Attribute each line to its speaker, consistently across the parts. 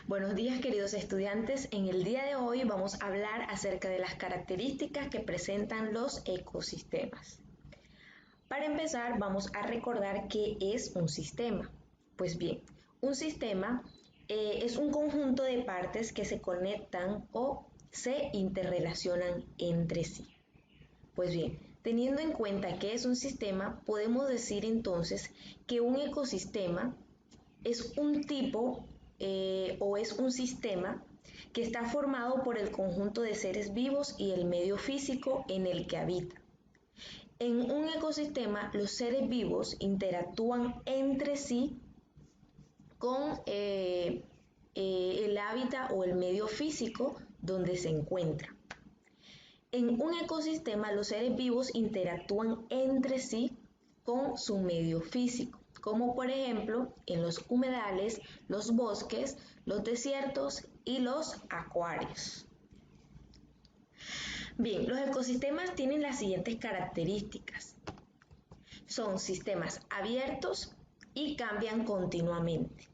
Speaker 1: Buenos días, queridos estudiantes. En el día de hoy vamos a hablar acerca de las características que presentan los ecosistemas. Para empezar, vamos a recordar qué es un sistema. Pues bien, un sistema es un conjunto de partes que se conectan o se interrelacionan entre sí. Pues bien, teniendo en cuenta qué es un sistema, podemos decir entonces que un ecosistema es un tipo o es un sistema que está formado por el conjunto de seres vivos y el medio físico en el que habita. En un ecosistema, los seres vivos interactúan entre sí con el hábitat o el medio físico donde se encuentra. En un ecosistema, los seres vivos interactúan entre sí con su medio físico, como por ejemplo en los humedales, los bosques, los desiertos y los acuarios. Bien, los ecosistemas tienen las siguientes características. Son sistemas abiertos y cambian continuamente.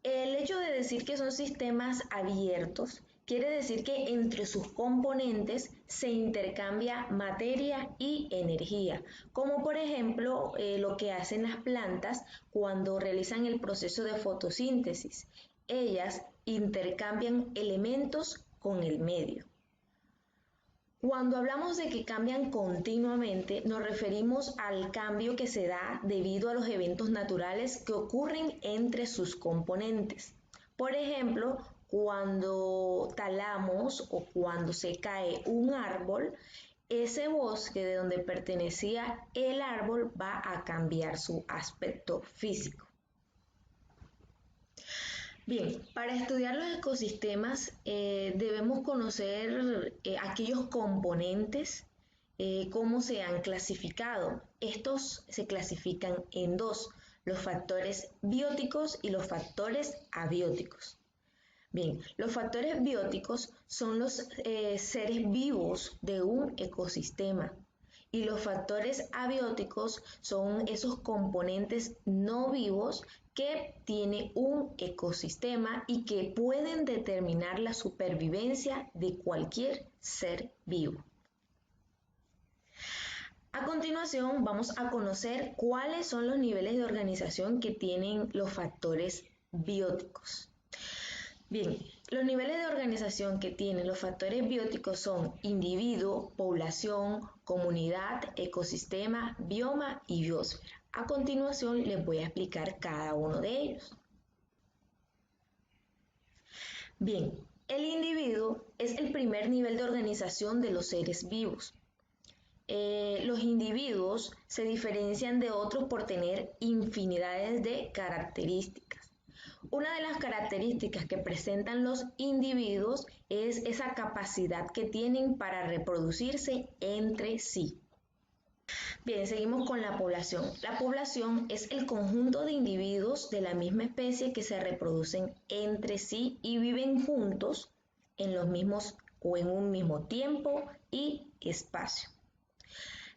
Speaker 1: El hecho de decir que son sistemas abiertos quiere decir que entre sus componentes se intercambia materia y energía, como por ejemplo lo que hacen las plantas cuando realizan el proceso de fotosíntesis. Ellas intercambian elementos con el medio. Cuando hablamos de que cambian continuamente, nos referimos al cambio que se da debido a los eventos naturales que ocurren entre sus componentes. Por ejemplo, cuando talamos o cuando se cae un árbol, ese bosque de donde pertenecía el árbol va a cambiar su aspecto físico. Bien, para estudiar los ecosistemas debemos conocer aquellos componentes, cómo se han clasificado. Estos se clasifican en dos, los factores bióticos y los factores abióticos. Bien, los factores bióticos son los seres vivos de un ecosistema. Y los factores abióticos son esos componentes no vivos que tiene un ecosistema y que pueden determinar la supervivencia de cualquier ser vivo. A continuación vamos a conocer cuáles son los niveles de organización que tienen los factores bióticos. Bien, los niveles de organización que tienen los factores bióticos son individuo, población, comunidad, ecosistema, bioma y biosfera. A continuación les voy a explicar cada uno de ellos. Bien, el individuo es el primer nivel de organización de los seres vivos. Los individuos se diferencian de otros por tener infinidades de características. Una de las características que presentan los individuos es esa capacidad que tienen para reproducirse entre sí. Bien, seguimos con la población. La población es el conjunto de individuos de la misma especie que se reproducen entre sí y viven juntos en los mismos o en un mismo tiempo y espacio.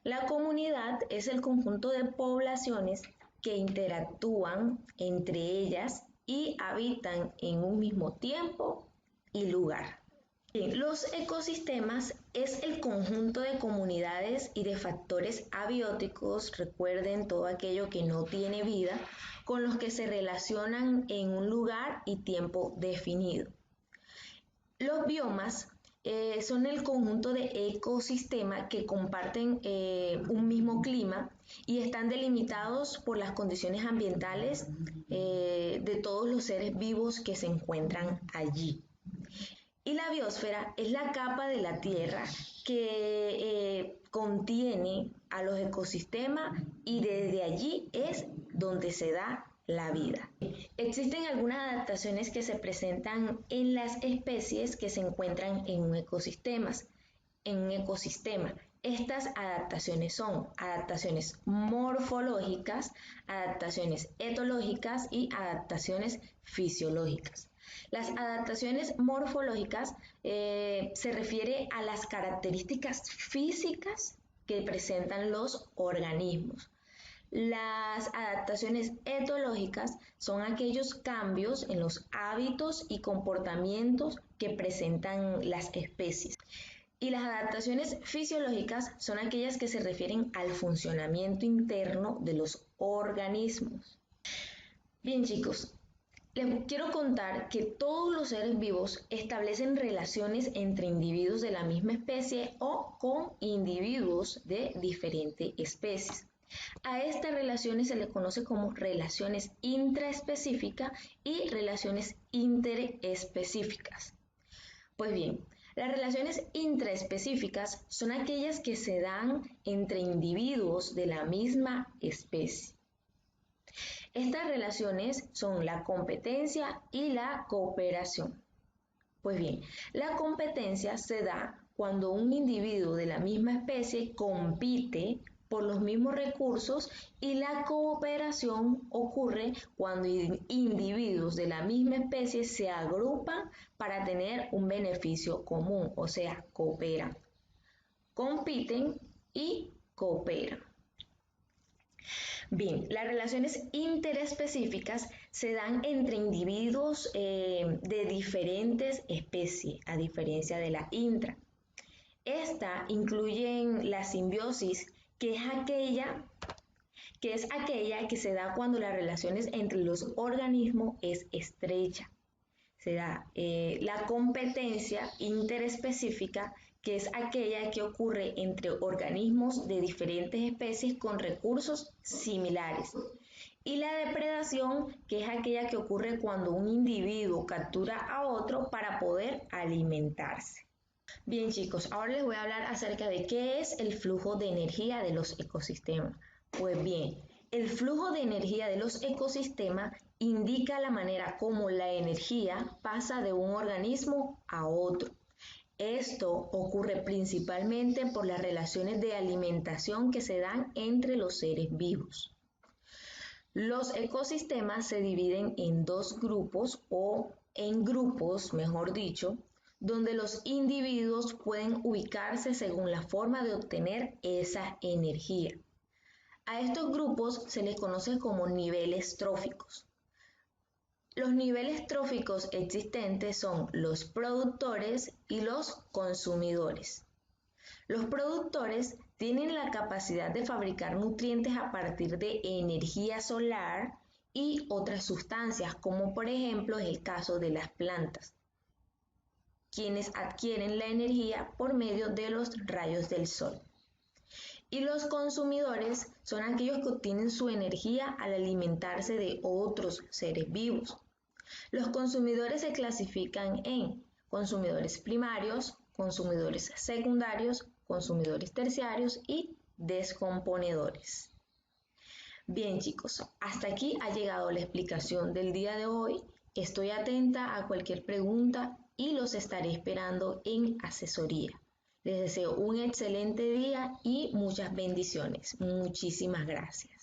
Speaker 1: La comunidad es el conjunto de poblaciones que interactúan entre ellas y habitan en un mismo tiempo y lugar. Bien, los ecosistemas es el conjunto de comunidades y de factores abióticos, recuerden todo aquello que no tiene vida, con los que se relacionan en un lugar y tiempo definido. Los biomas son el conjunto de ecosistemas que comparten un mismo clima y están delimitados por las condiciones ambientales de todos los seres vivos que se encuentran allí. Y la biosfera es la capa de la Tierra que contiene a los ecosistemas y desde allí es donde se da la vida. Existen algunas adaptaciones que se presentan en las especies que se encuentran en un ecosistema. Estas adaptaciones son adaptaciones morfológicas, adaptaciones etológicas y adaptaciones fisiológicas. Las adaptaciones morfológicas se refiere a las características físicas que presentan los organismos. Las adaptaciones etológicas son aquellos cambios en los hábitos y comportamientos que presentan las especies. Y las adaptaciones fisiológicas son aquellas que se refieren al funcionamiento interno de los organismos. Bien, chicos, les quiero contar que todos los seres vivos establecen relaciones entre individuos de la misma especie o con individuos de diferentes especies. A estas relaciones se les conoce como relaciones intraespecíficas y relaciones interespecíficas. Pues bien, las relaciones intraespecíficas son aquellas que se dan entre individuos de la misma especie. Estas relaciones son la competencia y la cooperación. Pues bien, la competencia se da cuando un individuo de la misma especie compite por los mismos recursos y la cooperación ocurre cuando individuos de la misma especie se agrupan para tener un beneficio común, o sea, cooperan. Compiten y cooperan. Bien, las relaciones interespecíficas se dan entre individuos de diferentes especies, a diferencia de la intra. Esta incluyen la simbiosis, que es aquella que se da cuando las relaciones entre los organismos es estrecha. Se da la competencia interespecífica, que es aquella que ocurre entre organismos de diferentes especies con recursos similares. Y la depredación, que es aquella que ocurre cuando un individuo captura a otro para poder alimentarse. Bien, chicos, ahora les voy a hablar acerca de qué es el flujo de energía de los ecosistemas. Pues bien, el flujo de energía de los ecosistemas indica la manera como la energía pasa de un organismo a otro. Esto ocurre principalmente por las relaciones de alimentación que se dan entre los seres vivos. Los ecosistemas se dividen en dos grupos o en grupos, mejor dicho, donde los individuos pueden ubicarse según la forma de obtener esa energía. A estos grupos se les conoce como niveles tróficos. Los niveles tróficos existentes son los productores y los consumidores. Los productores tienen la capacidad de fabricar nutrientes a partir de energía solar y otras sustancias, como por ejemplo es el caso de las plantas, quienes adquieren la energía por medio de los rayos del sol. Y los consumidores son aquellos que obtienen su energía al alimentarse de otros seres vivos. Los consumidores se clasifican en consumidores primarios, consumidores secundarios, consumidores terciarios y descomponedores. Bien, chicos, hasta aquí ha llegado la explicación del día de hoy. Estoy atenta a cualquier pregunta y los estaré esperando en asesoría. Les deseo un excelente día y muchas bendiciones. Muchísimas gracias.